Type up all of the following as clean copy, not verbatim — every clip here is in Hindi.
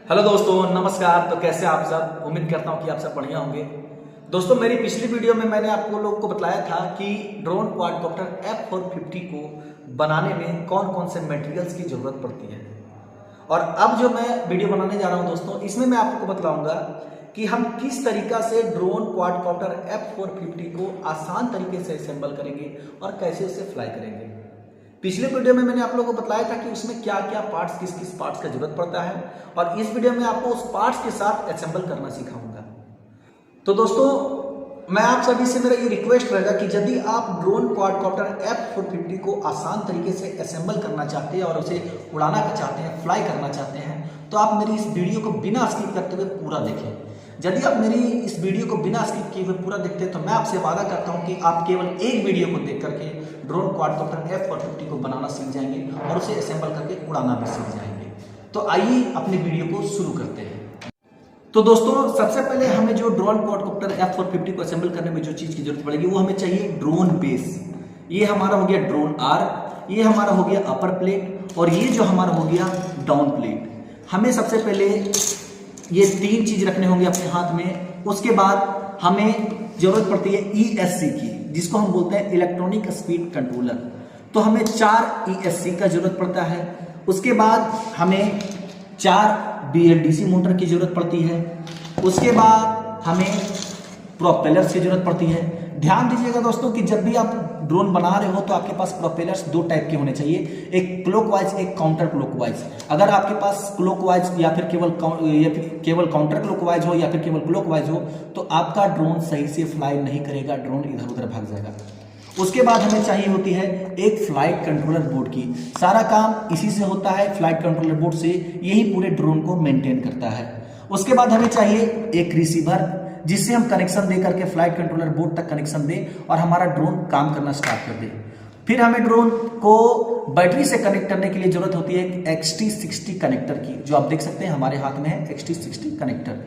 हेलो दोस्तों, नमस्कार। तो कैसे आप सब? उम्मीद करता हूँ कि आप सब बढ़िया होंगे। दोस्तों, मेरी पिछली वीडियो में मैंने आपको लोगों को बताया था कि ड्रोन क्वाडकॉप्टर F450 को बनाने में कौन कौन से मटेरियल्स की ज़रूरत पड़ती है। और अब जो मैं वीडियो बनाने जा रहा हूँ दोस्तों, इसमें मैं आपको बतलाऊंगा कि हम किस तरीका से ड्रोन क्वाडकॉप्टर F450 को आसान तरीके से असेंबल करेंगे और कैसे उसे फ्लाई करेंगे। पिछले वीडियो में मैंने आप लोगों को बताया था कि उसमें क्या क्या पार्ट्स, किस किस पार्ट्स का जरूरत पड़ता है, और इस वीडियो में आपको उस पार्ट्स के साथ असेंबल करना सिखाऊंगा। तो दोस्तों, मैं आप सभी से मेरा ये रिक्वेस्ट रहेगा कि यदि आप ड्रोन क्वाडकॉप्टर F450 को आसान तरीके से असेंबल करना चाहते हैं और उसे उड़ाना चाहते हैं, फ्लाई करना चाहते हैं, तो आप मेरी इस वीडियो को बिना स्किप करते हुए पूरा देखें। यदि आप मेरी इस वीडियो को बिना स्किप किए हुए पूरा देखते हैं तो मैं आपसे वादा करता हूं कि आप केवल एक वीडियो को देख करके ड्रोन क्वाडकॉप्टर F450 को बनाना सीख जाएंगे और उसे असेंबल करके उड़ाना भी सीख जाएंगे। तो आइए अपनी वीडियो को शुरू करते हैं। तो दोस्तों, सबसे पहले हमें जो ड्रोन क्वाडकॉप्टर F450 को असेंबल करने में जो चीज़ की जरूरत पड़ेगी वो हमें चाहिए ड्रोन बेस। ये हमारा हो गया ड्रोन आर्क, ये हमारा हो गया अपर प्लेट, और ये जो हमारा हो गया डाउन प्लेट। हमें सबसे पहले ये तीन चीज रखने होंगे अपने हाथ में। उसके बाद हमें जरूरत पड़ती है ESC की, जिसको हम बोलते हैं इलेक्ट्रॉनिक स्पीड कंट्रोलर। तो हमें 4 ESC का जरूरत पड़ता है। उसके बाद हमें 4 BLDC मोटर की जरूरत पड़ती है। उसके बाद हमें प्रोपेलर की जरूरत पड़ती है। ध्यान दीजिएगा दोस्तों कि जब भी आप ड्रोन बना रहे हो तो आपके पास प्रोपेलर्स 2 टाइप के होने चाहिए, एक क्लॉकवाइज, एक काउंटर क्लॉकवाइज। अगर आपके पास क्लॉकवाइज या फिर केवल काउंटर क्लॉकवाइज हो या फिर केवल क्लॉकवाइज हो तो आपका ड्रोन सही से फ्लाई नहीं करेगा, ड्रोन इधर उधर भाग जाएगा। उसके बाद हमें चाहिए होती है एक फ्लाइट कंट्रोलर बोर्ड की। सारा काम इसी से होता है, फ्लाइट कंट्रोलर बोर्ड से, यही पूरे ड्रोन को मेंटेन करता है। उसके बाद हमें चाहिए एक रिसीवर, जिससे हम कनेक्शन दे करके फ्लाइट कंट्रोलर बोर्ड तक कनेक्शन दें और हमारा ड्रोन काम करना स्टार्ट कर दे। फिर हमें ड्रोन को बैटरी से कनेक्ट करने के लिए जरूरत होती है XT60 कनेक्टर की, जो आप देख सकते हैं हमारे हाथ में है XT60 कनेक्टर।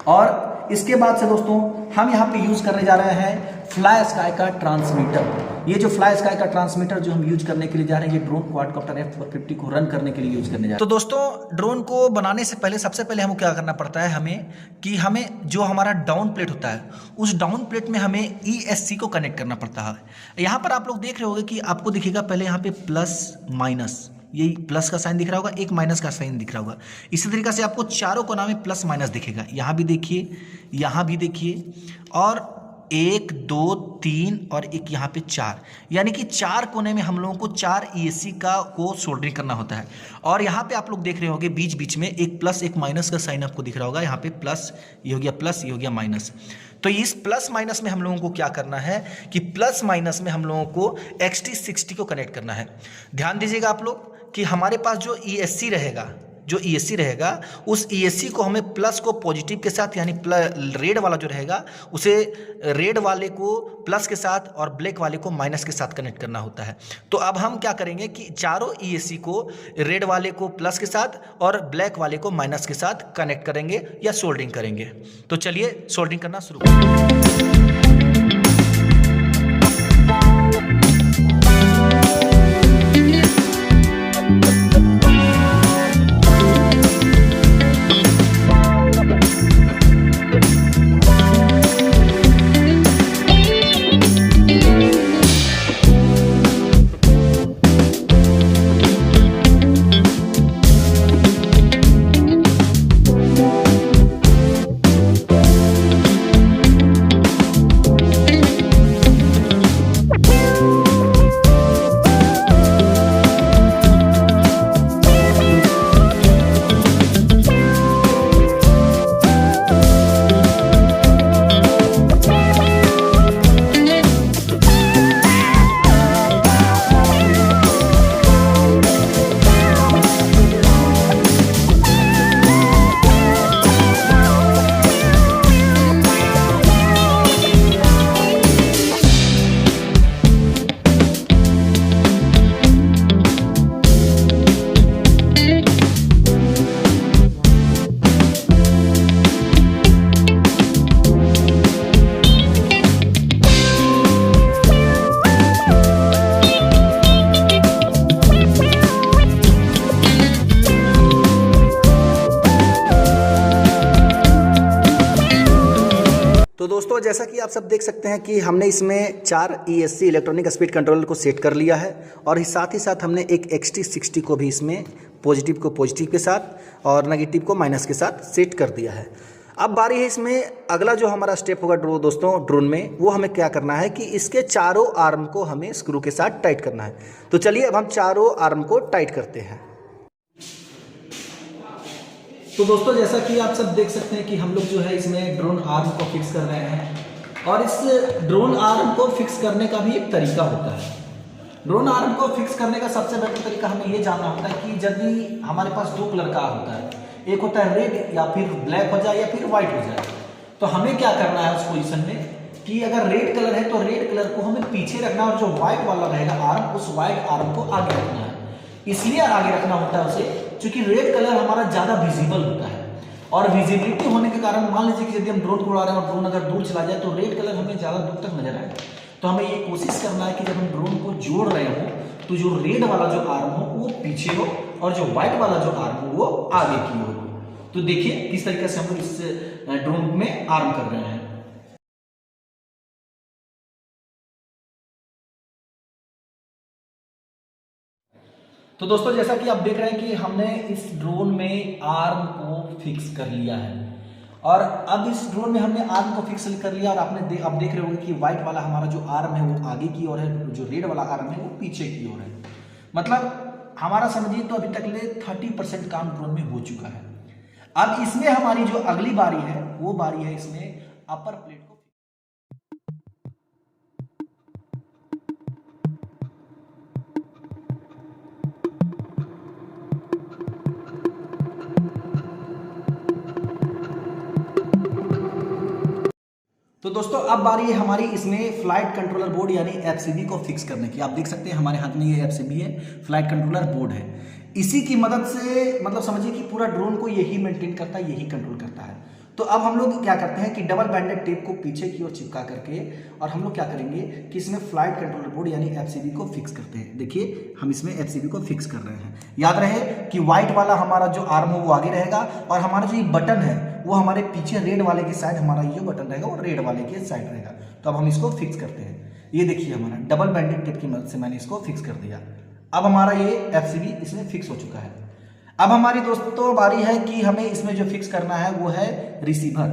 और इसके बाद से दोस्तों हम यहाँ पे यूज करने जा रहे हैं फ्लाई स्काई का ट्रांसमीटर। ये जो फ्लाई स्काई का ट्रांसमीटर जो हम यूज करने के लिए जा रहे हैं, ये ड्रोन क्वाडकॉप्टर F450 को रन करने के लिए यूज करने जा रहे हैं। तो दोस्तों, ड्रोन को बनाने से पहले सबसे पहले हमको क्या करना पड़ता है, हमें जो हमारा डाउन प्लेट होता है उस डाउन प्लेट में हमें ESC को कनेक्ट करना पड़ता है। यहाँ पर आप लोग देख रहे होंगे कि आपको दिखेगा पहले यहाँ पे प्लस माइनस, यही प्लस का साइन दिख रहा होगा, एक माइनस का साइन दिख रहा होगा। इसी तरीके से आपको चारों कोना में प्लस माइनस दिखेगा। यहाँ भी देखिए, यहाँ भी देखिए, और 1 2 3 और एक यहाँ पे 4, यानी कि 4 कोने में हम लोगों को 4 ESC को सोल्डरिंग करना होता है। और यहाँ पे आप लोग देख रहे होंगे बीच बीच में एक प्लस एक माइनस का साइन आपको दिख रहा होगा। यहाँ पे प्लस, ये हो गया प्लस, ये हो गया माइनस। तो इस प्लस माइनस में हम लोगों को क्या करना है कि प्लस माइनस में हम लोगों को XT60 को कनेक्ट करना है। ध्यान दीजिएगा आप लोग कि हमारे पास जो ESC रहेगा उस ESC को हमें प्लस को पॉजिटिव के साथ, यानी रेड वाला जो रहेगा उसे रेड वाले को प्लस के साथ और ब्लैक वाले को माइनस के साथ कनेक्ट करना होता है। तो अब हम क्या करेंगे कि चारों ESC को रेड वाले को प्लस के साथ और ब्लैक वाले को माइनस के साथ कनेक्ट करेंगे या सोल्डरिंग करेंगे। तो चलिए सोल्डरिंग करना शुरू करें। दोस्तों जैसा कि आप सब देख सकते हैं कि हमने इसमें 4 ESC इलेक्ट्रॉनिक स्पीड कंट्रोलर को सेट कर लिया है और साथ ही साथ हमने एक XT60 को भी इसमें पॉजिटिव को पॉजिटिव के साथ और नेगेटिव को माइनस के साथ सेट कर दिया है। अब बारी है इसमें अगला जो हमारा स्टेप होगा दोस्तों ड्रोन में, वो हमें क्या करना है कि इसके चारों आर्म को हमें स्क्रू के साथ टाइट करना है। तो चलिए अब हम चारों आर्म को टाइट करते हैं। तो दोस्तों जैसा कि आप सब देख सकते हैं कि हम लोग जो है इसमें ड्रोन आर्म को फिक्स कर रहे हैं और इस ड्रोन आर्म को फिक्स करने का भी एक तरीका होता है। ड्रोन आर्म को फिक्स करने का सबसे बेहतर तरीका हमें ये जानना होता है कि जब भी हमारे पास 2 कलर का होता है, एक होता है रेड या फिर ब्लैक हो जाए या फिर व्हाइट हो जाए, तो हमें क्या करना है उस पोजीशन में कि अगर रेड कलर है तो रेड कलर को हमें पीछे रखना और जो व्हाइट वाला रहेगा आर्म, उस व्हाइट आर्म को आगे रखना है। इसलिए आगे रखना होता है उसे क्योंकि रेड कलर हमारा ज्यादा विजिबल होता है और विजिबिलिटी होने के कारण मान लीजिए कि यदि हम ड्रोन को उड़ा रहे हैं और ड्रोन अगर दूर चला जाए तो रेड कलर हमें ज्यादा दूर तक नजर आए। तो हमें ये कोशिश करना है कि जब हम ड्रोन को जोड़ रहे हो तो जो रेड वाला जो आर्म हो वो पीछे हो और जो व्हाइट वाला जो आर्म हो वो आगे की ओर हो। तो देखिए किस तरीके से हम लोग इस ड्रोन में आर्म कर रहे हैं। तो दोस्तों जैसा कि आप देख रहे हैं कि हमने इस ड्रोन में आर्म को फिक्स कर लिया है और अब इस ड्रोन में हमने आर्म को फिक्स कर लिया और आप देख रहे होंगे कि व्हाइट वाला हमारा जो आर्म है वो आगे की ओर है, जो रेड वाला आर्म है वो पीछे की ओर है। मतलब हमारा समझिए तो अभी तक ले 30% काम ड्रोन में हो चुका है। अब इसमें हमारी जो अगली बारी है वो बारी है इसमें अपर प्लेट को। तो दोस्तों अब बारी है हमारी इसमें फ्लाइट कंट्रोलर बोर्ड यानी FCB को फिक्स करने की। आप देख सकते हैं हमारे हाथ में ये FCB है, फ्लाइट कंट्रोलर बोर्ड है। इसी की मदद से मतलब समझिए कि पूरा ड्रोन को यही मेंटेन करता है, यही कंट्रोल करता है। तो अब हम लोग क्या करते हैं कि डबल बैंडेड टेप को पीछे की ओर चिपका करके और हम लोग क्या करेंगे कि इसमें फ्लाइट कंट्रोलर बोर्ड यानी FCB को फिक्स करते हैं। देखिए हम इसमें FCB को फिक्स कर रहे हैं। याद रहे कि व्हाइट वाला हमारा जो आर्म हो वो आगे रहेगा और हमारा जो ये बटन है वो हमारे पीछे रेड वाले की साइड, हमारा ये बटन रहेगा वो रेड वाले की साइड रहेगा। तो अब हम इसको फिक्स करते हैं। ये देखिए हमारा डबल बैंडेड टेप की मदद से मैंने इसको फिक्स कर दिया। अब हमारा ये FCB इसमें फिक्स हो चुका है। अब हमारी दोस्तों बारी है कि हमें इसमें जो फिक्स करना है वो है रिसीवर।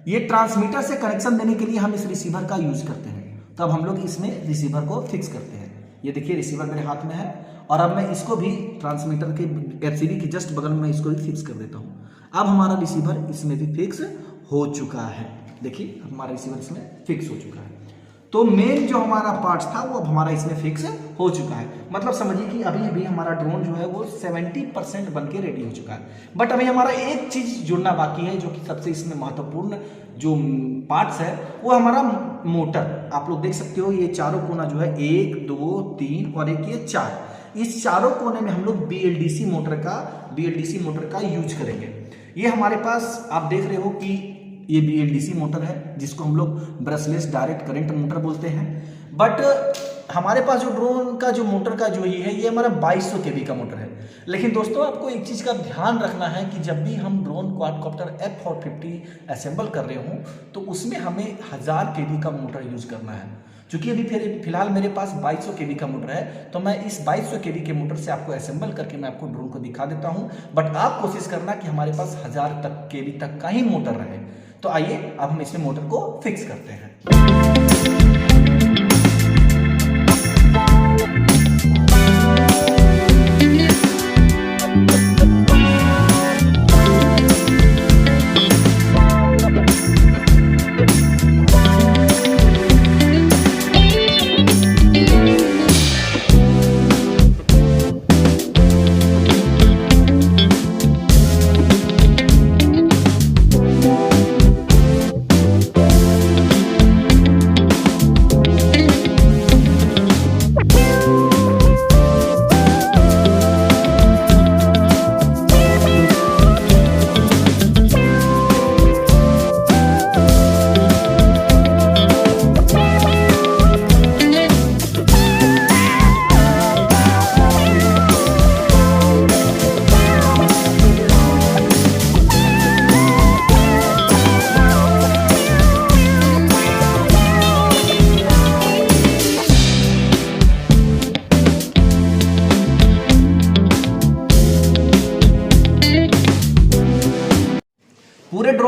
ये ट्रांसमीटर से कनेक्शन देने के लिए हम इस रिसीवर का यूज करते हैं। तो अब हम लोग इसमें रिसीवर को फिक्स करते हैं। ये देखिए रिसीवर मेरे हाथ में है और अब मैं इसको भी ट्रांसमीटर के FCB के जस्ट बगल में इसको भी फिक्स कर देता हूँ। अब हमारा रिसीवर इसमें भी फिक्स हो चुका है। देखिए हमारा रिसीवर इसमें फिक्स हो चुका है। तो मेन जो हमारा पार्ट्स था वो अब हमारा इसमें फिक्स हो चुका है। मतलब समझिए कि अभी भी हमारा ड्रोन जो है वो 70% बन के रेडी हो चुका है। बट अभी हमारा एक चीज जुड़ना बाकी है जो कि सबसे इसमें महत्वपूर्ण जो पार्ट्स है वो हमारा मोटर। आप लोग देख सकते हो ये चारों कोना जो है 1, 2, 3 और एक ये 4, इस चारों कोने में हम लोग BLDC मोटर का यूज करेंगे। ये हमारे पास आप देख रहे हो कि ये BLDC मोटर है जिसको हम लोग ब्रशलेस डायरेक्ट करंट मोटर बोलते हैं। बट हमारे पास जो ड्रोन का जो मोटर का जो ये है ये हमारा 2200 kV का मोटर है। लेकिन दोस्तों आपको एक चीज़ का ध्यान रखना है कि जब भी हम ड्रोन क्वाडकॉप्टर F450 असेंबल कर रहे हों तो उसमें हमें 1000 kV का मोटर यूज करना है। क्योंकि अभी फिलहाल मेरे पास 2200 kV का मोटर है तो मैं इस 2200 kV के मोटर से आपको असेंबल करके मैं आपको ड्रोन को दिखा देता हूं। बट आप कोशिश करना कि हमारे पास 1000 kV तक का ही मोटर रहे। तो आइए अब हम इसमें मोटर को फिक्स करते हैं।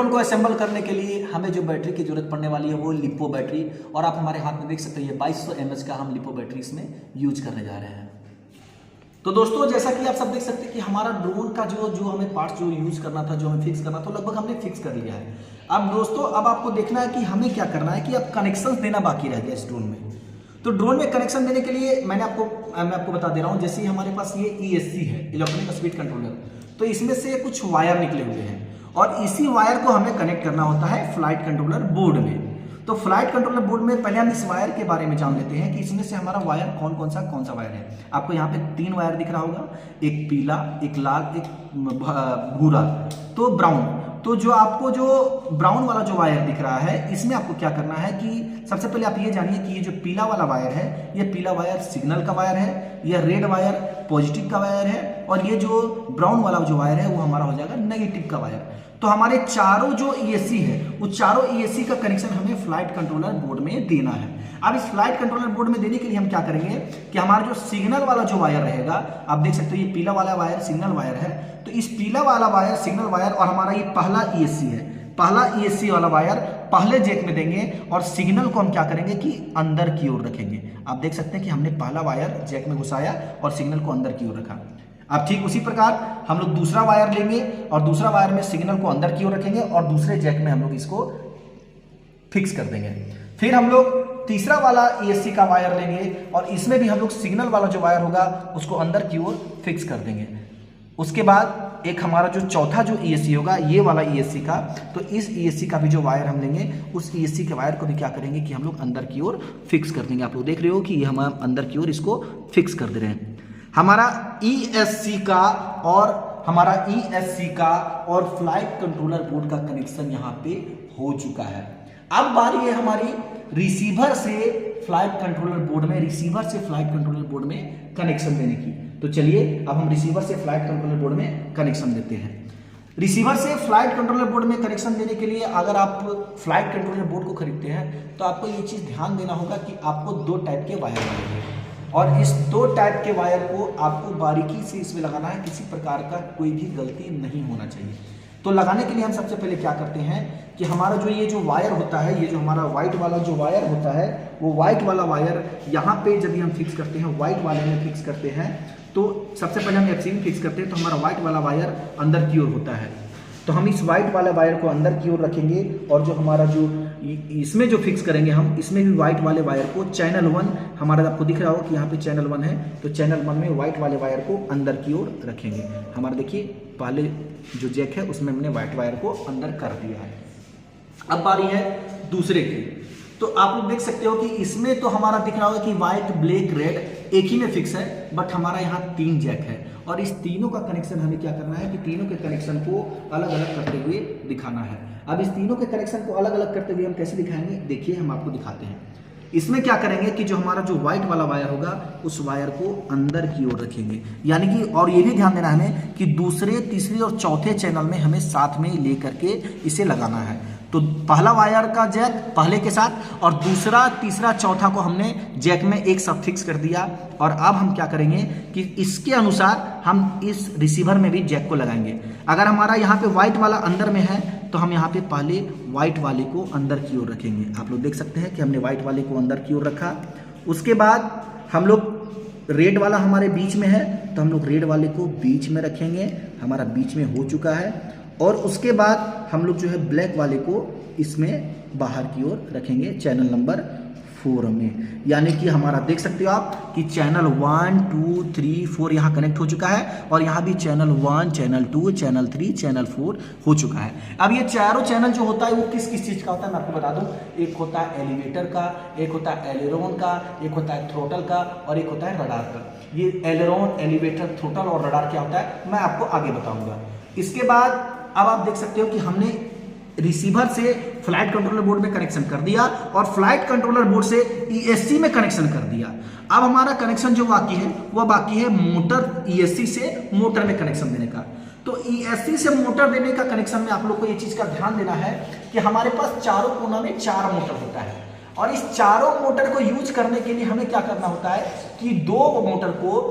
ड्रोन को असेंबल करने के लिए हमें जो बैटरी की जरूरत पड़ने वाली है वो लिपो बैटरी, और आप हमारे हाथ में देख सकते हैं ये 2200 mAh का हम लिपो बैटरी इसमें यूज करने जा रहे हैं। तो दोस्तों जैसा कि आप सब देख सकते हैं कि हमारा ड्रोन का जो हमें पार्ट्स जो यूज करना था, जो हमें फिक्स करना था, लगभग हमने फिक्स कर लिया है। अब दोस्तों अब आपको देखना है कि हमें क्या करना है कि अब कनेक्शन देना बाकी रह गया इस ड्रोन में। तो ड्रोन में कनेक्शन देने के लिए मैं आपको बता दे रहा हूं। जैसे हमारे पास ये ESC है, इलेक्ट्रॉनिक स्पीड कंट्रोलर, तो इसमें से कुछ वायर निकले हुए हैं और इसी वायर को हमें कनेक्ट करना होता है फ्लाइट कंट्रोलर बोर्ड में। तो फ्लाइट कंट्रोलर बोर्ड में पहले हम इस वायर के बारे में जान लेते हैं कि इसमें से हमारा वायर कौन सा वायर है। आपको यहाँ पे 3 वायर दिख रहा होगा, एक पीला, एक लाल, एक भूरा, तो ब्राउन। तो जो आपको जो ब्राउन वाला जो वायर दिख रहा है, इसमें आपको क्या करना है कि सबसे पहले आप ये जानिए कि ये जो पीला वाला वायर है, ये पीला वायर सिग्नल का वायर है, यह रेड वायर पॉजिटिव का वायर है, और ये जो ब्राउन वाला जो वायर है वो हमारा हो जाएगा नेगेटिव का वायर। तो हमारे चारों जो ESC है, उस चारों ESC का कनेक्शन हमें फ्लाइट कंट्रोलर बोर्ड में देना है। अब इस फ्लाइट कंट्रोलर बोर्ड में देने के लिए हम क्या करेंगे कि हमारा जो सिग्नल वाला जो वायर रहेगा, आप देख सकते हो ये पीला वाला वायर सिग्नल वायर है, तो इस पीला वाला वायर सिग्नल वायर और हमारा ये पहला ESC है, पहला ESC वाला वायर पहले जैक में देंगे और सिग्नल को हम क्या करेंगे कि अंदर की ओर रखेंगे। आप देख सकते हैं कि हमने पहला वायर जैक में घुसाया और सिग्नल को अंदर की ओर रखा। अब ठीक उसी प्रकार हम लोग दूसरा वायर लेंगे और दूसरा वायर में सिग्नल को अंदर की ओर रखेंगे और दूसरे जैक में हम लोग इसको फिक्स कर देंगे। फिर हम लोग तीसरा वाला ESC का वायर लेंगे और इसमें भी हम लोग सिग्नल वाला जो वायर होगा उसको अंदर की ओर फिक्स कर देंगे। उसके बाद एक हमारा जो चौथा जो ESC होगा, ये वाला ESC का, तो इस ESC का भी जो वायर हम लेंगे, उस ESC के वायर को भी क्या करेंगे कि हम लोग अंदर की ओर फिक्स कर देंगे। आप लोग देख रहे हो कि ये हम अंदर की ओर इसको फिक्स कर दे रहे हैं। हमारा ESC का और फ्लाइट कंट्रोलर बोर्ड का कनेक्शन यहाँ पे हो चुका है। अब बारी है हमारी रिसीवर से फ्लाइट कंट्रोलर बोर्ड में कनेक्शन देने की। तो चलिए अब हम रिसीवर से फ्लाइट कंट्रोलर बोर्ड में कनेक्शन देते हैं। रिसीवर से फ्लाइट कंट्रोलर बोर्ड में कनेक्शन देने के लिए अगर आप फ्लाइट कंट्रोलर बोर्ड को खरीदते हैं तो आपको ये चीज ध्यान देना होगा कि आपको 2 टाइप के वायर मिलेंगे और इस 2 टाइप के वायर को आपको बारीकी से इसमें लगाना है, किसी प्रकार का कोई भी गलती नहीं होना चाहिए। तो लगाने के लिए हम सबसे पहले क्या करते हैं कि हमारा जो ये जो वायर होता है, ये जो हमारा व्हाइट वाला जो वायर होता है, वो व्हाइट वाला वायर यहाँ पे जब हम फिक्स करते हैं, व्हाइट वाले में फिक्स करते हैं, तो सबसे पहले हम FC में फिक्स करते हैं तो हमारा व्हाइट वाला वायर अंदर की ओर होता है। तो हम इस व्हाइट वाले वायर को अंदर की ओर रखेंगे और जो हमारा जो इसमें जो फिक्स करेंगे हम, इसमें भी व्हाइट वाले वायर को चैनल 1, हमारा आपको दिख रहा हो कि यहाँ पे चैनल 1 है, तो चैनल 1 में व्हाइट वाले वायर को अंदर की ओर रखेंगे। हमारा देखिए पहले जो जैक है उसमें हमने व्हाइट वायर को अंदर कर दिया है। अब बारी है दूसरे की। तो आप लोग देख सकते हो कि इसमें तो हमारा दिख रहा होगा कि व्हाइट, ब्लैक, रेड एक ही में फिक्स है, बट हमारा यहाँ 3 जैक है और इस तीनों का कनेक्शन हमें क्या करना है कि तीनों के कनेक्शन को अलग अलग करते हुए दिखाना है। अब इस तीनों के कनेक्शन को अलग अलग करते हुए हम कैसे दिखाएंगे, देखिए हम आपको दिखाते हैं। इसमें क्या करेंगे कि जो हमारा जो व्हाइट वाला वायर होगा उस वायर को अंदर की ओर रखेंगे, यानी कि, और ये भी ध्यान देना है हमें कि दूसरे, तीसरे और चौथे चैनल में हमें साथ में लेकर के इसे लगाना है। तो पहला वायर का जैक पहले के साथ और दूसरा, तीसरा, चौथा को हमने जैक में एक साथ फिक्स कर दिया। और अब हम क्या करेंगे कि इसके अनुसार हम इस रिसीवर में भी जैक को लगाएंगे। अगर हमारा यहाँ पे व्हाइट वाला अंदर में है तो हम यहाँ पे पहले व्हाइट वाले को अंदर की ओर रखेंगे। आप लोग देख सकते हैं कि हमने व्हाइट वाले को अंदर की ओर रखा। उसके बाद हम लोग रेड वाला हमारे बीच में है तो हम लोग रेड वाले को बीच में रखेंगे, हमारा बीच में हो चुका है। और उसके बाद हम लोग जो है ब्लैक वाले को इसमें बाहर की ओर रखेंगे चैनल नंबर 4 में, यानी कि हमारा देख सकते हो आप कि चैनल 1, 2, 3, 4 यहाँ कनेक्ट हो चुका है और यहाँ भी चैनल 1, चैनल 2, चैनल 3, चैनल 4 हो चुका है। अब ये चारों चैनल जो होता है वो किस किस चीज़ का होता है मैं आपको बता दूं। एक होता है एलिवेटर का, एक होता है एलेरोन का, एक होता है थ्रोटल का और एक होता है रडार का। ये एलेरोन, एलिवेटर, थ्रोटल और रडार क्या होता है मैं आपको आगे बताऊंगा। इसके बाद अब आप देख सकते हो कि हमने रिसीवर से फ्लाइट कंट्रोलर बोर्ड में कनेक्शन कर दिया और फ्लाइट कंट्रोलर बोर्ड से ESC में कनेक्शन कर दिया। अब हमारा कनेक्शन जो बाकी है वह बाकी है मोटर, ESC से मोटर में कनेक्शन देने का। तो ESC से मोटर देने का कनेक्शन में आप लोग को ये चीज का ध्यान देना है कि हमारे पास चारों कोना में 4 मोटर होता है और इस चारों मोटर को यूज करने के लिए हमें क्या करना होता है कि 2 मोटर को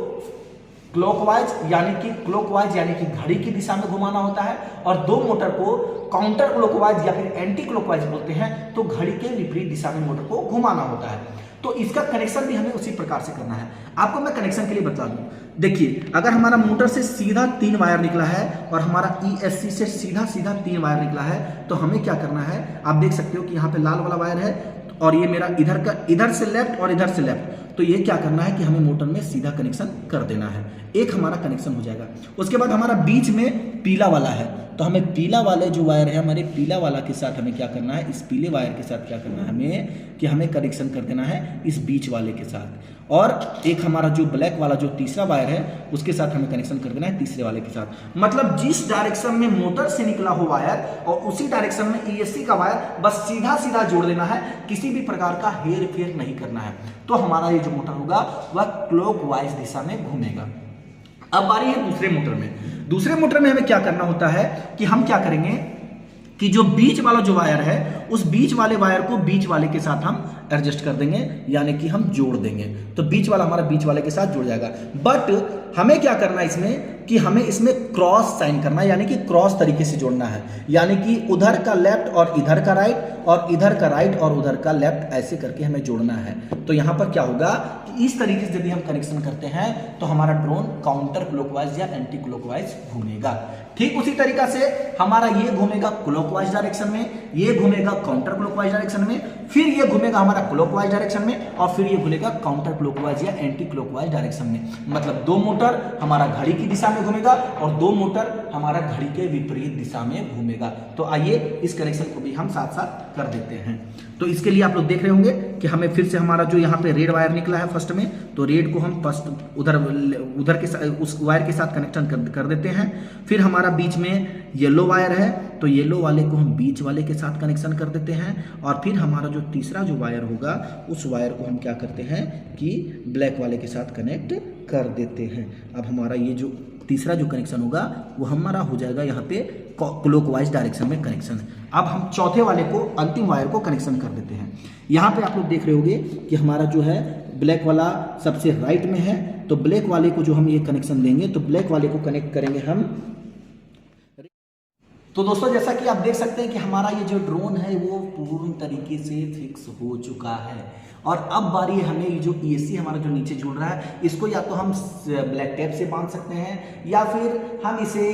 क्लॉकवाइज यानी कि घड़ी की दिशा में घुमाना होता है, और 2 मोटर को काउंटर क्लॉकवाइज या फिर एंटी क्लॉकवाइज बोलते हैं, तो घड़ी के विपरीत दिशा में मोटर को घुमाना होता है। तो इसका कनेक्शन भी हमें उसी प्रकार से करना है। आपको मैं कनेक्शन के लिए बता दूं, देखिए अगर हमारा मोटर से सीधा 3 वायर निकला है और हमारा ESC से सीधा 3 वायर निकला है, तो हमें क्या करना है, आप देख सकते हो कि यहाँ पे लाल वाला वायर है और ये मेरा इधर से लेफ्ट और इधर से लेफ्ट, तो ये क्या करना है कि हमें मोटर में सीधा कनेक्शन कर देना है। एक हमारा कनेक्शन हो जाएगा। उसके बाद हमारा बीच में पीला वाला है, तो हमें पीला वाले जो वायर है, हमारे पीला वाला के साथ हमें क्या करना है, इस पीले वायर के साथ क्या करना है हमें कनेक्शन कर देना है इस बीच वाले के साथ। और एक हमारा जो ब्लैक वाला जो तीसरा वायर है, उसके साथ हमें कनेक्शन कर देना है तीसरे वाले के साथ। मतलब जिस डायरेक्शन में मोटर से निकला हो वायर और उसी डायरेक्शन में ESC का वायर बस सीधा जोड़ देना है, किसी भी प्रकार का हेर फेर नहीं करना है। तो हमारा ये जो मोटर होगा वह क्लॉकवाइज दिशा में घूमेगा। अब बारी है दूसरे मोटर में हमें क्या करना होता है कि हम क्या करेंगे कि जो बीच वाला जो वायर है, उस बीच वाले वायर को बीच वाले के साथ हम एडजस्ट कर देंगे, यानी कि हम जोड़ देंगे, तो बीच वाला हमारा बीच वाले के साथ जुड़ जाएगा। बट हमें क्या करना है इसमें कि हमें इसमें क्रॉस साइन करना है, यानी कि क्रॉस तरीके से जोड़ना है, यानी कि उधर का लेफ्ट और इधर का राइट और इधर का राइट और उधर का लेफ्ट, ऐसे करके हमें जोड़ना है। तो यहाँ पर क्या होगा कि इस तरीके से यदि हम कनेक्शन करते हैं तो हमारा ड्रोन काउंटर क्लॉकवाइज या एंटी क्लॉकवाइज घूमेगा। ठीक उसी तरीका से हमारा ये घूमेगा क्लॉकवाइज डायरेक्शन में, ये घूमेगा काउंटर क्लॉकवाइज डायरेक्शन में, फिर ये घूमेगा हमारा क्लॉकवाइज डायरेक्शन में, और फिर ये घूमेगा काउंटर क्लॉकवाइज या एंटी क्लॉकवाइज डायरेक्शन में। मतलब 2 मोटर हमारा घड़ी की दिशा में घूमेगा और 2 मोटर हमारा घड़ी के विपरीत दिशा में घूमेगा। तो आइए इस कनेक्शन को भी हम साथ साथ कर देते हैं। तो इसके लिए आप लोग देख रहे होंगे कि हमें फिर से हमारा जो यहाँ पे रेड वायर निकला है फर्स्ट में, तो रेड को हम फर्स्ट उधर के उस वायर के साथ कनेक्शन कर देते हैं। फिर हमारा बीच में येलो वायर है, तो येलो वाले को हम बीच वाले के साथ कनेक्शन कर देते हैं, और फिर हमारा जो तीसरा जो वायर होगा उस वायर को हम क्या करते हैं कि ब्लैक वाले के साथ कनेक्ट कर देते हैं। अब हमारा ये जो तीसरा जो कनेक्शन होगा वो हमारा हो जाएगा यहाँ पे क्लॉकवाइज डायरेक्शन में कनेक्शन। अब हम चौथे वाले को, अंतिम वायर को कनेक्शन कर देते हैं। यहाँ पे आप लोग देख रहे होंगे कि हमारा जो है ब्लैक वाला सबसे राइट में है, तो ब्लैक वाले को जो हम ये कनेक्शन देंगे, तो ब्लैक वाले को कनेक्ट करेंगे हम। तो दोस्तों जैसा कि आप देख सकते हैं कि हमारा ये जो ड्रोन है वो पूर्ण तरीके से फिक्स हो चुका है, और अब बारी है हमें ये जो ESC हमारा जो नीचे जुड़ रहा है, इसको या तो हम ब्लैक टेप से बांध सकते हैं या फिर हम इसे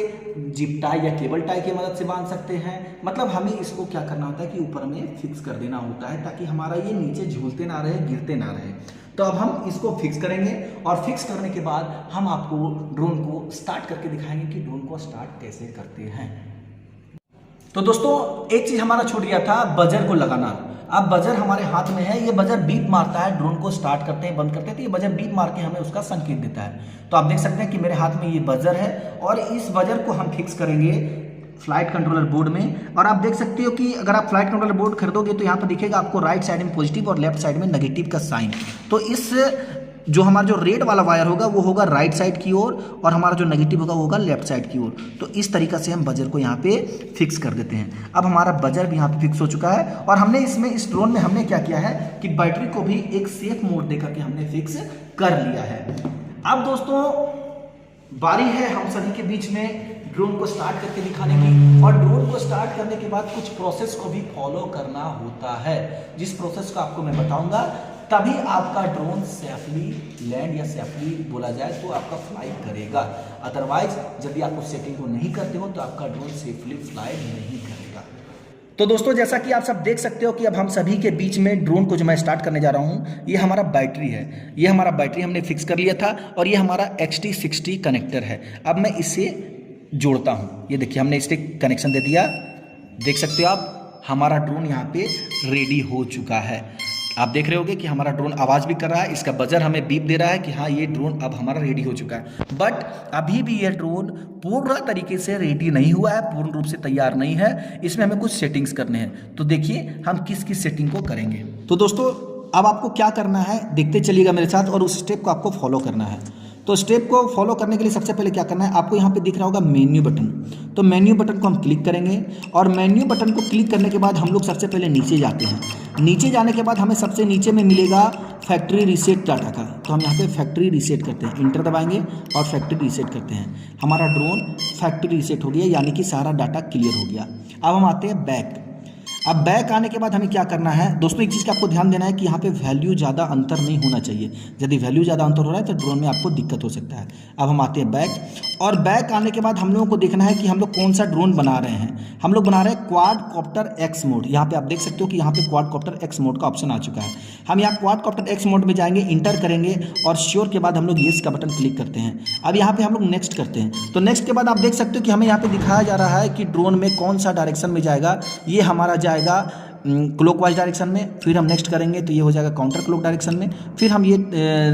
जिप टाई या केबल टाई की मदद से बांध सकते हैं। मतलब हमें इसको क्या करना होता है कि ऊपर में फिक्स कर देना होता है, ताकि हमारा ये नीचे झूलते ना रहे, गिरते ना रहे। तो अब हम इसको फिक्स करेंगे, और फिक्स करने के बाद हम आपको ड्रोन को स्टार्ट करके दिखाएंगे कि ड्रोन को स्टार्ट कैसे करते हैं। तो दोस्तों एक चीज हमारा छूट गया था, बजर को लगाना। अब बजर हमारे हाथ में है, ये बजर बीप मारता है, ड्रोन को स्टार्ट करते हैं बंद करते हैं तो ये बजर बीप मार के हमें उसका संकेत देता है। तो आप देख सकते हैं कि मेरे हाथ में ये बजर है, और इस बजर को हम फिक्स करेंगे फ्लाइट कंट्रोलर बोर्ड में। और आप देख सकते हो कि अगर आप फ्लाइट कंट्रोलर बोर्ड खरीदोगे तो यहाँ पर दिखेगा आपको राइट साइड में पॉजिटिव और लेफ्ट साइड में नेगेटिव का साइन। तो इस जो हमारा जो रेड वाला वायर होगा वो होगा राइट साइड की ओर, और हमारा जो नेगेटिव होगा वो होगा लेफ्ट साइड की ओर। तो इस तरीका से हम बजर को यहाँ पे फिक्स कर देते हैं। अब हमारा बजर भी यहाँ पे फिक्स हो चुका है, और हमने इसमें इस ड्रोन में हमने क्या किया है कि बैटरी को भी एक सेफ मोड देकर के हमने फिक्स कर लिया है। अब दोस्तों बारी है हम सभी के बीच में ड्रोन को स्टार्ट करके दिखाने की, और ड्रोन को स्टार्ट करने के बाद कुछ प्रोसेस को भी फॉलो करना होता है, जिस प्रोसेस को आपको मैं बताऊंगा, तभी आपका ड्रोन सेफली लैंड या सेफली बोला जाए तो आपका फ्लाई करेगा। अदरवाइज यदि आप उस सेटिंग को नहीं करते हो तो आपका ड्रोन सेफली फ्लाई नहीं करेगा। तो दोस्तों जैसा कि आप सब देख सकते हो कि अब हम सभी के बीच में ड्रोन को जो मैं स्टार्ट करने जा रहा हूँ, ये हमारा बैटरी है, ये हमारा बैटरी हमने फिक्स कर लिया था, और ये हमारा XT60 कनेक्टर है। अब मैं इसे जोड़ता हूँ, ये देखिए हमने इससे कनेक्शन दे दिया, देख सकते हो आप हमारा ड्रोन यहाँ पे रेडी हो चुका है। आप देख रहे होंगे कि हमारा ड्रोन आवाज़ भी कर रहा है, इसका बजर हमें बीप दे रहा है कि हाँ ये ड्रोन अब हमारा रेडी हो चुका है। बट अभी भी ये ड्रोन पूर्ण तरीके से रेडी नहीं हुआ है, पूर्ण रूप से तैयार नहीं है, इसमें हमें कुछ सेटिंग्स करने हैं। तो देखिए हम किस किस सेटिंग को करेंगे। तो दोस्तों अब आपको क्या करना है देखते चलिएगा मेरे साथ, और उस स्टेप को आपको फॉलो करना है। तो स्टेप को फॉलो करने के लिए सबसे पहले क्या करना है, आपको यहाँ पे दिख रहा होगा मेन्यू बटन, तो मेन्यू बटन को हम क्लिक करेंगे, और मेन्यू बटन को क्लिक करने के बाद हम लोग सबसे पहले नीचे जाते हैं। नीचे जाने के बाद हमें सबसे नीचे में मिलेगा फैक्ट्री रीसेट डाटा का, तो हम यहाँ पे फैक्ट्री रीसेट करते हैं, इंटर दबाएंगे और फैक्ट्री रीसेट करते हैं। हमारा ड्रोन फैक्ट्री रीसेट हो गया, यानी कि सारा डाटा क्लियर हो गया। अब हम आते हैं बैक। अब बैक आने के बाद हमें क्या करना है दोस्तों, एक चीज़ का आपको ध्यान देना है कि यहाँ पे वैल्यू ज़्यादा अंतर नहीं होना चाहिए। यदि वैल्यू ज़्यादा अंतर हो रहा है तो ड्रोन में आपको दिक्कत हो सकता है। अब हम आते हैं बैक, और बैक आने के बाद हम लोगों को देखना है कि हम लोग कौन सा ड्रोन बना रहे हैं। हम लोग बना रहे हैं क्वाड कॉप्टर एक्स मोड। यहाँ पे आप देख सकते हो कि यहाँ पे क्वाड कॉप्टर एक्स मोड का ऑप्शन आ चुका है। हम यहाँ क्वाड कॉप्टर एक्स मोड में जाएंगे, इंटर करेंगे और श्योर के बाद हम लोग येस का बटन क्लिक करते हैं। अब यहाँ पे हम लोग नेक्स्ट करते हैं, तो नेक्स्ट के बाद आप देख सकते हो कि हमें यहाँ पे दिखाया जा रहा है कि ड्रोन में कौन सा डायरेक्शन में जाएगा। ये हमारा जाएगा क्लॉकवाइज डायरेक्शन में, फिर हम नेक्स्ट करेंगे तो ये हो जाएगा काउंटर क्लॉक डायरेक्शन में, फिर हम ये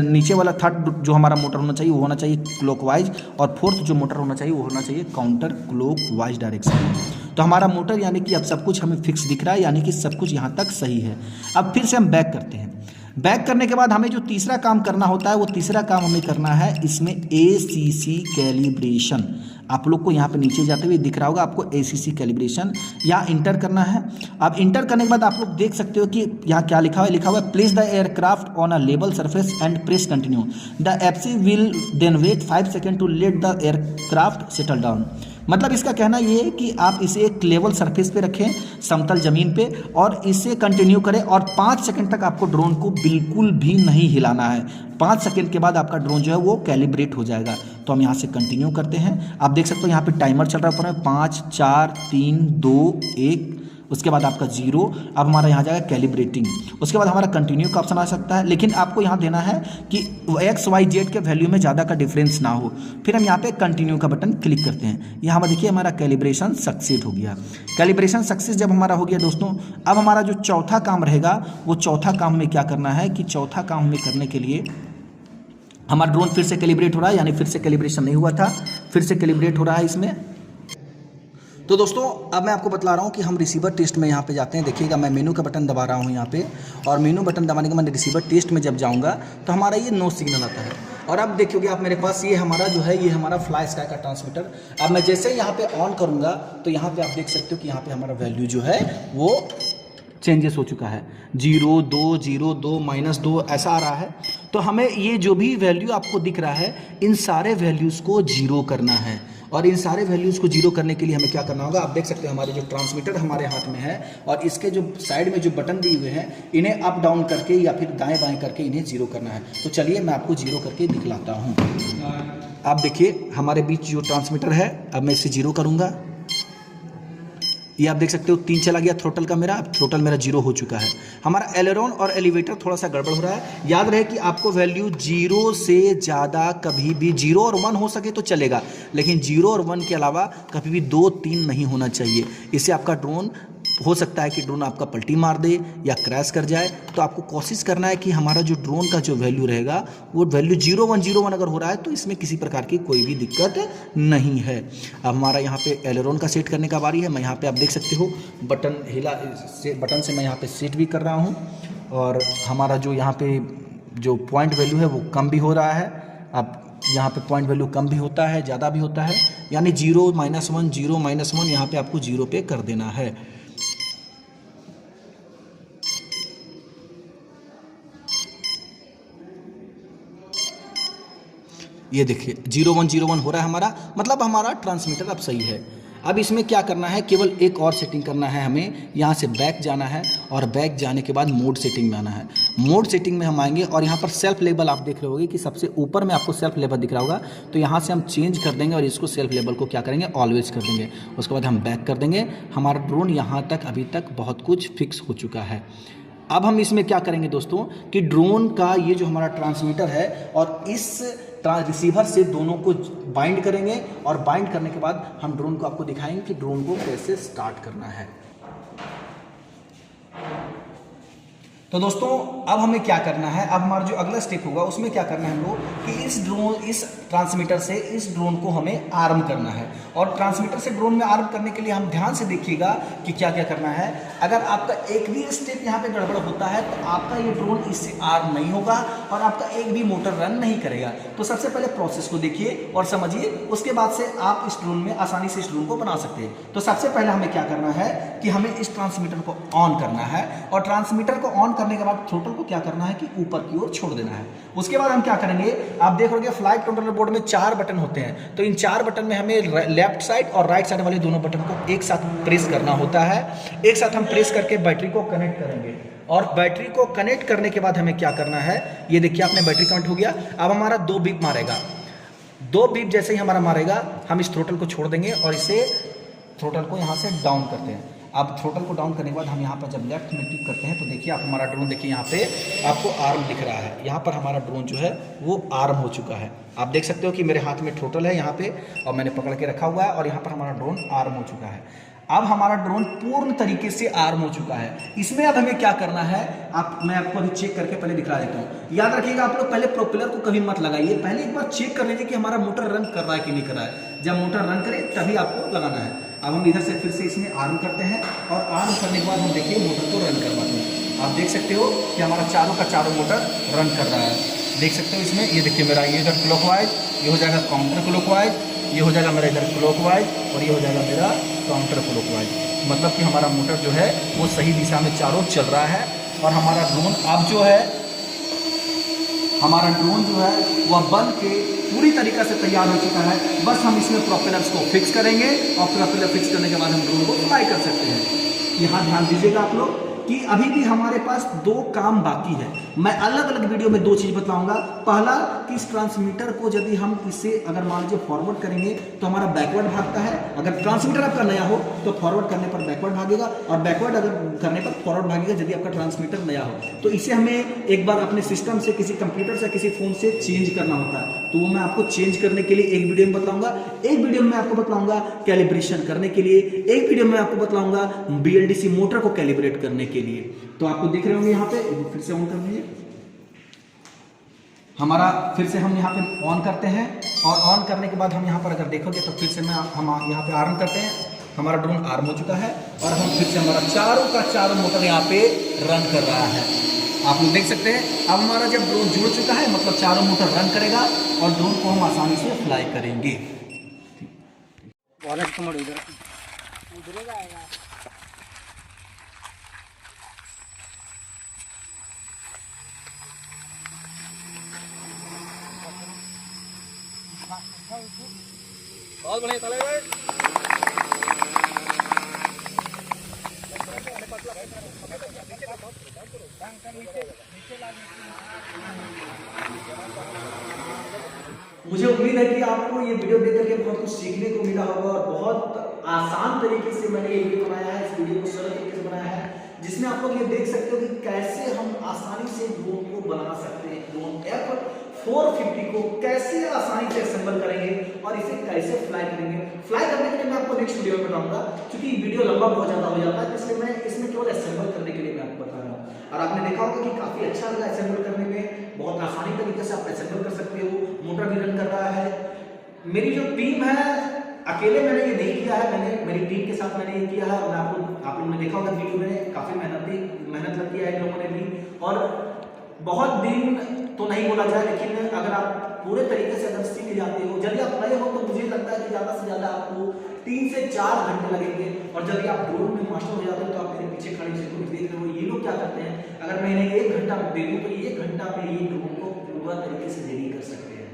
नीचे वाला थर्ड जो हमारा मोटर होना चाहिए वो होना चाहिए क्लॉकवाइज, और फोर्थ जो मोटर होना चाहिए वो होना चाहिए काउंटर क्लॉकवाइज डायरेक्शन में। तो हमारा मोटर यानी कि अब सब कुछ हमें फिक्स दिख रहा है, यानी कि सब कुछ यहाँ तक सही है। अब फिर से हम बैक करते हैं। बैक करने के बाद हमें जो तीसरा काम करना होता है वो तीसरा काम हमें करना है इसमें ACC कैलिब्रेशन। आप लोग को यहाँ पे नीचे जाते हुए दिख रहा होगा आपको ACC कैलिब्रेशन, यहाँ इंटर करना है। अब इंटर करने के बाद आप लोग देख सकते हो कि यहाँ क्या लिखा हुआ है, place the aircraft on a level surface and press continue. The FC will then wait 5 second to let the aircraft settle down. मतलब इसका कहना ये है कि आप इसे एक लेवल सरफेस पे रखें, समतल ज़मीन पे, और इसे कंटिन्यू करें और 5 सेकंड तक आपको ड्रोन को बिल्कुल भी नहीं हिलाना है। 5 सेकंड के बाद आपका ड्रोन जो है वो कैलिब्रेट हो जाएगा। तो हम यहाँ से कंटिन्यू करते हैं। आप देख सकते हो यहाँ पे टाइमर चल रहा है ऊपर में 5 4 3 2 1, उसके बाद आपका 0। अब हमारा यहाँ जाएगा कैलिब्रेटिंग, उसके बाद हमारा कंटिन्यू का ऑप्शन आ सकता है, लेकिन आपको यहाँ देना है कि XYZ के वैल्यू में ज़्यादा का डिफरेंस ना हो। फिर हम यहाँ पे कंटिन्यू का बटन क्लिक करते हैं। यहाँ पर देखिए हमारा कैलिब्रेशन सक्सेस हो गया। कैलिब्रेशन सक्सेस जब हमारा हो गया दोस्तों, अब हमारा जो चौथा काम रहेगा वो चौथा काम में क्या करना है कि चौथा काम में करने के लिए हमारा ड्रोन फिर से कैलिब्रेट हो रहा है, यानी फिर से कैलिब्रेशन नहीं हुआ था, फिर से कैलिब्रेट हो रहा है इसमें। तो दोस्तों अब मैं आपको बतला रहा हूँ कि हम रिसीवर टेस्ट में यहाँ पे जाते हैं। देखिएगा मैं मेनू का बटन दबा रहा हूँ यहाँ पे, और मेनू बटन दबाने के बाद रिसीवर टेस्ट में जब जाऊँगा तो हमारा ये नो सिग्नल आता है। और अब देखिए आप मेरे पास ये हमारा जो है ये हमारा फ्लाई स्काई का ट्रांसमीटर। अब मैं जैसे ही यहाँ पे ऑन करूँगा तो यहाँ पे आप देख सकते हो कि यहाँ पे हमारा वैल्यू जो है वो चेंजेस हो चुका है, 0 2 0 2 -2 ऐसा आ रहा है। तो हमें ये जो भी वैल्यू आपको दिख रहा है इन सारे वैल्यूज़ को 0 करना है, और इन सारे वैल्यूज़ को 0 करने के लिए हमें क्या करना होगा, आप देख सकते हैं हमारे जो ट्रांसमीटर हमारे हाथ में है और इसके जो साइड में जो बटन दिए हुए हैं इन्हें अप डाउन करके या फिर दाएं बाएं करके इन्हें 0 करना है। तो चलिए मैं आपको 0 करके दिखलाता हूँ। आप देखिए हमारे बीच जो ट्रांसमीटर है, अब मैं इसे 0 करूँगा, ये आप देख सकते हो 3 चला गया थ्रोटल का मेरा, अब थ्रोटल मेरा 0 हो चुका है। हमारा एलेरोन और एलिवेटर थोड़ा सा गड़बड़ हो रहा है। याद रहे कि आपको वैल्यू 0 से ज़्यादा कभी भी 0 और 1 हो सके तो चलेगा, लेकिन 0 और 1 के अलावा कभी भी 2 3 नहीं होना चाहिए। इससे आपका ड्रोन हो सकता है कि ड्रोन आपका पलटी मार दे या क्रैश कर जाए। तो आपको कोशिश करना है कि हमारा जो ड्रोन का जो वैल्यू रहेगा वो वैल्यू 0101 अगर हो रहा है तो इसमें किसी प्रकार की कोई भी दिक्कत नहीं है। अब हमारा यहाँ पे एलेरोन का सेट करने का बारी है। मैं यहाँ पे आप देख सकते हो बटन हिला से, बटन से मैं यहाँ पे सेट भी कर रहा हूँ, और हमारा जो यहाँ पे जो पॉइंट वैल्यू है वो कम भी हो रहा है। अब यहाँ पे पॉइंट वैल्यू कम भी होता है, ज़्यादा भी होता है, यानी 0 -1 0 -1 यहाँ पे आपको 0 पे कर देना है। ये देखिए 0101 हो रहा है हमारा, मतलब हमारा ट्रांसमीटर अब सही है। अब इसमें क्या करना है, केवल एक और सेटिंग करना है हमें। यहाँ से बैक जाना है और बैक जाने के बाद मोड सेटिंग में आना है। मोड सेटिंग में हम आएंगे और यहाँ पर सेल्फ लेवल आप देख रहे होगे कि सबसे ऊपर में आपको सेल्फ लेवल दिख रहा होगा, तो यहाँ से हम चेंज कर देंगे और इसको सेल्फ लेवल को क्या करेंगे, ऑलवेज कर देंगे। उसके बाद हम बैक कर देंगे। हमारा ड्रोन यहाँ तक अभी तक बहुत कुछ फिक्स हो चुका है। अब हम इसमें क्या करेंगे दोस्तों कि ड्रोन का ये जो हमारा ट्रांसमीटर है और इस रिसीवर से दोनों को बाइंड करेंगे, और बाइंड करने के बाद हम ड्रोन को आपको दिखाएंगे कि ड्रोन को कैसे स्टार्ट करना है। तो दोस्तों अब हमें क्या करना है, अब हमारा जो अगला स्टेप होगा उसमें क्या करना है हम लोग कि इस ट्रांसमीटर से इस ड्रोन को हमें आर्म करना है। और ट्रांसमीटर से ड्रोन में आर्म करने के लिए हम ध्यान से देखिएगा कि क्या क्या करना है। अगर आपका एक भी स्टेप यहाँ पे गड़बड़ होता है तो आपका ये ड्रोन इससे आर्म नहीं होगा और आपका एक भी मोटर रन नहीं करेगा। तो सबसे पहले प्रोसेस को देखिए और समझिए, उसके बाद से आप इस ड्रोन में आसानी से इस ड्रोन को बना सकते हैं। तो सबसे पहले हमें क्या करना है कि हमें इस ट्रांसमीटर को ऑन करना है और ट्रांसमीटर को ऑन करने के बाद थ्रोटल को क्या करना है कि ऊपर की ओर छोड़ देना है। उसके बाद हम क्या करेंगे, आप देख रहे फ्लाइट कंट्रोलर बोर्ड में 4 बटन होते हैं। तो इन 4 बटन में हमें लेफ्ट साइड और राइट साइड वाले दोनों बटन को एक साथ प्रेस करना होता है। एक साथ हम प्रेस करके बैटरी को कनेक्ट करेंगे और बैटरी को कनेक्ट करने के बाद हमें क्या करना है, ये देखिए आपने बैटरी कनेक्ट हो गया। अब हमारा 2 बीप मारेगा। 2 बीप जैसे ही हमारा मारेगा हम इस थ्रोटल को छोड़ देंगे और इसे थ्रोटल को यहाँ से डाउन करते हैं। अब थ्रोटल को डाउन करने के बाद हम यहाँ पर जब लेफ्ट में क्लिक करते हैं तो देखिए आप हमारा ड्रोन देखिए यहाँ पे आपको आर्म दिख रहा है। यहाँ पर हमारा ड्रोन जो है वो आर्म हो चुका है। आप देख सकते हो कि मेरे हाथ में थ्रोटल है यहाँ पे और मैंने पकड़ के रखा हुआ है और यहाँ पर हमारा ड्रोन आर्म हो चुका है। अब हमारा ड्रोन पूर्ण तरीके से आर्म हो चुका है। इसमें अब हमें क्या करना है, मैं आपको अभी चेक करके पहले दिखा देता हूँ। याद रखिएगा आप लोग पहले प्रोपेलर को कभी मत लगाइए, पहले एक बार चेक कर लीजिए कि हमारा मोटर रन कर रहा है कि नहीं कर रहा है। जब मोटर रन करे तभी आपको लगाना है। अब हम इधर से फिर से इसमें आर्म करते हैं और आर्म करने के बाद हम देखिए मोटर को रन करवाते हैं। आप देख सकते हो कि हमारा चारों का चारों मोटर रन कर रहा है। देख सकते हो इसमें, ये देखिए मेरा ये इधर क्लॉकवाइज, ये हो जाएगा काउंटर क्लॉकवाइज, ये हो जाएगा मेरा इधर क्लॉकवाइज और ये हो जाएगा मेरा काउंटर क्लॉकवाइज। मतलब कि हमारा मोटर जो है वो सही दिशा में चारों चल रहा है। और हमारा ड्रोन अब जो है वह बन के पूरी तरीक़ा से तैयार हो चुका है। बस हम इसमें प्रोपेलर्स को फिक्स करेंगे और प्रोपेलर फिक्स करने के बाद हम ड्रोन को फ्लाई कर सकते हैं। यहाँ ध्यान दीजिएगा आप लोग कि अभी भी हमारे पास 2 काम बाकी है। मैं अलग अलग वीडियो में 2 चीज़ बताऊंगा। पहला कि इस ट्रांसमीटर को यदि हम इसे अगर मान लीजिए फॉरवर्ड करेंगे तो हमारा बैकवर्ड भागता है। अगर ट्रांसमीटर आपका नया हो तो फॉरवर्ड करने पर बैकवर्ड भागेगा और बैकवर्ड अगर करने पर फॉरवर्ड भागेगा यदि आपका ट्रांसमीटर नया हो। तो इसे हमें एक बार अपने सिस्टम से, किसी कंप्यूटर से, किसी फ़ोन से चेंज करना होता है। तो वो मैं आपको चेंज करने के लिए एक वीडियो में बताऊंगा। एक वीडियो में आपको बताऊंगा कैलिब्रेशन करने के लिए, एक वीडियो में आपको बताऊंगा BLDC मोटर को कैलिब्रेट करने के लिए। तो आपको दिख रहे होंगे यहाँ पे, फिर से ऑन कर लीजिए। हमारा फिर से हम यहाँ पे ऑन करते हैं और ऑन करने के बाद हम यहाँ पर अगर देखोगे तो फिर से हम यहाँ पे आर्म करते हैं। हमारा ड्रोन आर्म हो चुका है और हम फिर से हमारा चारों का चारों मोटर यहाँ पे रन कर रहा है। आप लोग देख सकते हैं अब हमारा जब ड्रोन जुड़ चुका है मतलब चारों मोटर रन करेगा और ड्रोन को हम आसानी से फ्लाई करेंगे। बहुत बढ़िया चले भाई। मुझे उम्मीद है कि आपको ये वीडियो देख करके बहुत कुछ सीखने को मिला होगा और बहुत आसान तरीके से मैंने ये वीडियो बनाया है। इस वीडियो को सरल तरीके से बनाया है जिसमें आप लोग ये देख सकते हो कि कैसे हम आसानी से ड्रोन को बना सकते हैं। ड्रोन F450 को कैसे आसानी से असेंबल करेंगे और इसे कैसे फ्लाई करेंगे। फ्लाई करने के लिए मैं आपको नेक्स्ट वीडियो में बताऊंगा क्योंकि वीडियो लंबा बहुत ज़्यादा हो जाता है, इसलिए मैं इसमें केवल असेंबल करने के लिए मैं आपको बता रहा हूँ। और आपने देखा होगा कि काफ़ी अच्छा लगा असेंबल करने में, बहुत आसानी तरीके से आप असेंबल कर सकते हो। मोटर भी रन कर रहा है। मेरी जो टीम है, अकेले मैंने ये नहीं किया है, मैंने मेरी टीम के साथ मैंने ये किया है। मैं आप लोगों ने देखा होगा वीडियो में काफ़ी मेहनत लगती है इन लोगों ने भी। और बहुत दिन तो नहीं बोला जाए, लेकिन अगर आप पूरे तरीके से अगर सीख जाते हो, यदि आप नए हो तो मुझे लगता है कि ज़्यादा से ज़्यादा आपको 3 से 4 घंटे लगेंगे। और यदि आप ड्रोन में मास्टर हो जाते हो तो आप मेरे पीछे खड़े जिनको देख रहे हो ये लोग क्या करते हैं, अगर मैं इन्हें 1 घंटा दे दूँ तो 1 घंटा में ये ड्रोन को पूरा तरीके से रेडी कर सकते हैं।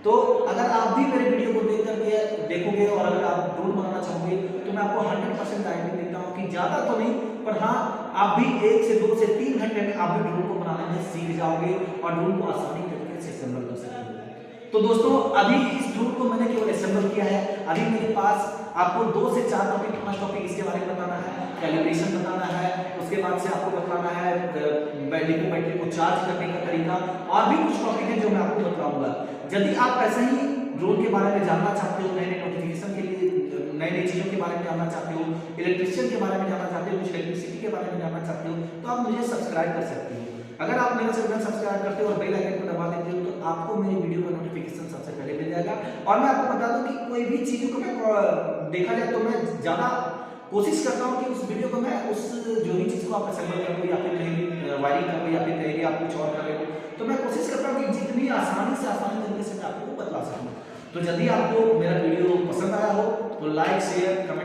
तो अगर आप भी मेरे वीडियो को देख करके देखोगे और अगर आप ड्रोन बनाना चाहोगे तो मैं आपको 100% गारंटी देता हूँ कि ज़्यादा तो नहीं पर हाँ आप भी 1 से 2 से 3 घंटे में आप भी ड्रोन को बनाने में सीख जाओगे और ड्रोन को आसानी तरीके से असेंबल कर सकते हो। तो दोस्तों अभी इस ड्रोन को मैंने केवल असेंबल किया है। अभी मेरे पास आपको 2 से 4 टॉपिक, 5 टॉपिक इसके बारे में बताना है। कैलिब्रेशन बताना है, उसके बाद से आपको बताना है बैटरी को चार्ज करने का तरीका और भी कुछ टॉपिक है जो मैं आपको बताऊंगा। यदि आप ऐसे ही ड्रोन के बारे में जानना चाहते हो, नए नए नोटिफिकेशन के लिए, नई नई चीज़ों के बारे में जानना चाहते हो, इलेक्ट्रिशियन के बारे में जानना चाहते हो, कुछ इलेक्ट्रिसिटी के बारे में जानना चाहते हो, तो आप मुझे सब्सक्राइब कर सकते हो। अगर आप मेरे चैनल सब्सक्राइब करते हो और बेल आइकन को दबा देते हो तो आपको मेरी वीडियो का नोटिफिकेशन सबसे पहले मिल जाएगा। और मैं आपको बता दूं कि कोई भी चीज़ को मैं देखा जाए तो मैं ज़्यादा कोशिश करता हूँ कि उस वीडियो को मैं उस जो भी चीज़ को आप असेंबल कर रहे हो या फिर कहीं भी वायरिंग कर रहे हो या फिर कहीं भी आप कुछ और कर रहे हो, तो मैं कोशिश करता हूँ कि जितनी आसानी से आसानी तरीके से मैं आपको बता सकूँ। तो यदि आपको मेरा वीडियो पसंद आया हो तो लाइक शेयर कमेंट